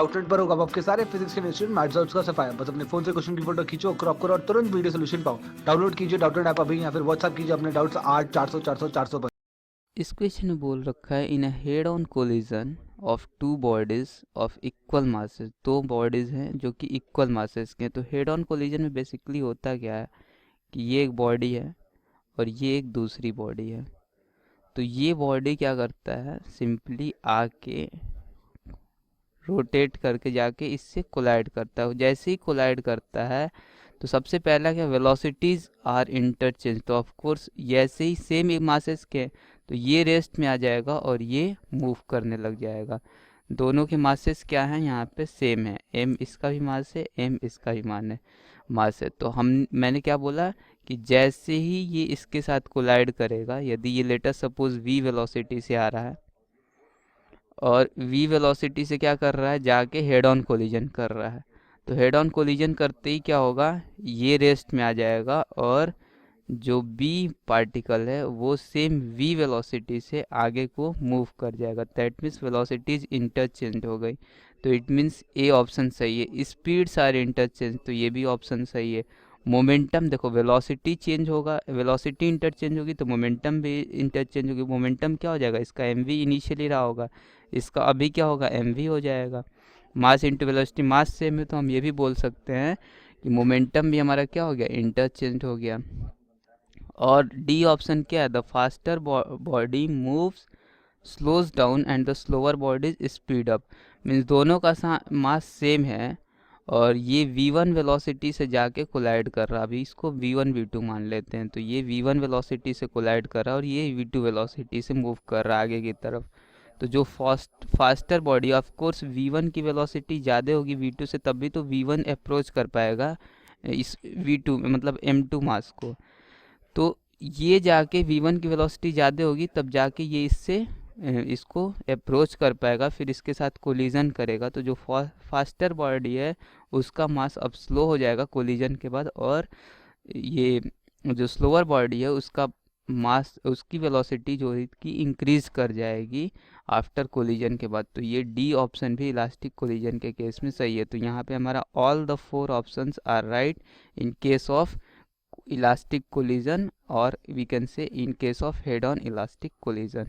Outlet पर होगा आपके सारे फिजिक्स के इंस्टीट्यूट मैथ्स और उसका सफाया। बस अपने फोन से क्वेश्चन की फोटो खींचो, क्रॉप करो और तुरंत वीडियो सोल्यूशन पाओ। डाउनलोड कीजिए डाउटनेट ऐप अभी या फिर व्हाट्सएप कीजिए अपने डाउट्स 8 400 400 400 पर। इस क्वेश्चन में बोल रखा है in a head on collision of two bodies of equal masses. दो बॉडीज हैं जो कि इक्वल मासेस के हैं। तो हेड ऑन कोलिजन में बेसिकली होता क्या है कि ये एक बॉडी है और ये एक दूसरी बॉडी है। तो ये बॉडी क्या करता है, सिंपली आके रोटेट करके जाके इससे कोलाइड करता है। जैसे ही कोलाइड करता है तो सबसे पहला क्या, वेलोसिटीज आर इंटरचेंज। तो ऑफ कोर्स जैसे ही सेम मासेस के तो ये रेस्ट में आ जाएगा और ये मूव करने लग जाएगा। दोनों के मासेस क्या हैं यहाँ पे, सेम है। एम इसका भी मास है, एम इसका भी मास है। तो मैंने क्या बोला कि जैसे ही ये इसके साथ कोलाइड करेगा, यदि ये लेटेस्ट सपोज वी वेलोसिटी से आ रहा है और v वेलोसिटी से क्या कर रहा है, जाके हेड ऑन कोलिजन कर रहा है, तो हेड ऑन कोलिजन करते ही क्या होगा, ये रेस्ट में आ जाएगा और जो b पार्टिकल है वो सेम v वेलोसिटी से आगे को मूव कर जाएगा। दैट मीन्स वेलोसिटीज इंटरचेंज हो गई। तो इट मीन्स ए ऑप्शन सही है। स्पीड्स आर इंटरचेंज, तो ये भी ऑप्शन सही है। मोमेंटम देखो, वेलोसिटी चेंज होगा, वेलोसिटी इंटरचेंज होगी तो मोमेंटम भी इंटरचेंज होगी। मोमेंटम क्या हो जाएगा, इसका एम वी इनिशियली रहा होगा, इसका अभी क्या होगा, एम वी हो जाएगा। Mass into velocity, mass same है तो हम ये भी बोल सकते हैं कि मोमेंटम भी हमारा क्या हो गया, इंटरचेंज हो गया। और डी ऑप्शन क्या है, the faster body moves slows down and the slower body speed up. Means दोनों का मास सेम है और ये v1 वेलोसिटी से जाके कोलाइड कर रहा है। अभी इसको v1 v2 मान लेते हैं। तो ये v1 वेलोसिटी से कोलाइड कर रहा है और ये v2 वेलोसिटी से मूव कर रहा है आगे की तरफ। तो जो faster body, of course v1 की वेलोसिटी ज़्यादा होगी v2 से, तभी तो v1 अप्रोच कर पाएगा इस v2 में, मतलब m2 मास को। तो ये जाके v1 की वेलोसिटी ज़्यादा होगी तब जाके ये इसको अप्रोच कर पाएगा, फिर इसके साथ कोलिजन करेगा। तो जो फास्टर बॉडी है उसका मास अब स्लो हो जाएगा कोलिजन के बाद, और ये जो स्लोअर बॉडी है उसका मास, उसकी वेलोसिटी जो है कि इंक्रीज कर जाएगी आफ्टर कोलिजन के बाद। तो ये डी ऑप्शन भी इलास्टिक कोलिजन के केस में सही है। तो यहाँ पे हमारा all the 4 options are right in case of elastic collision, or we can say in case of head on elastic collision.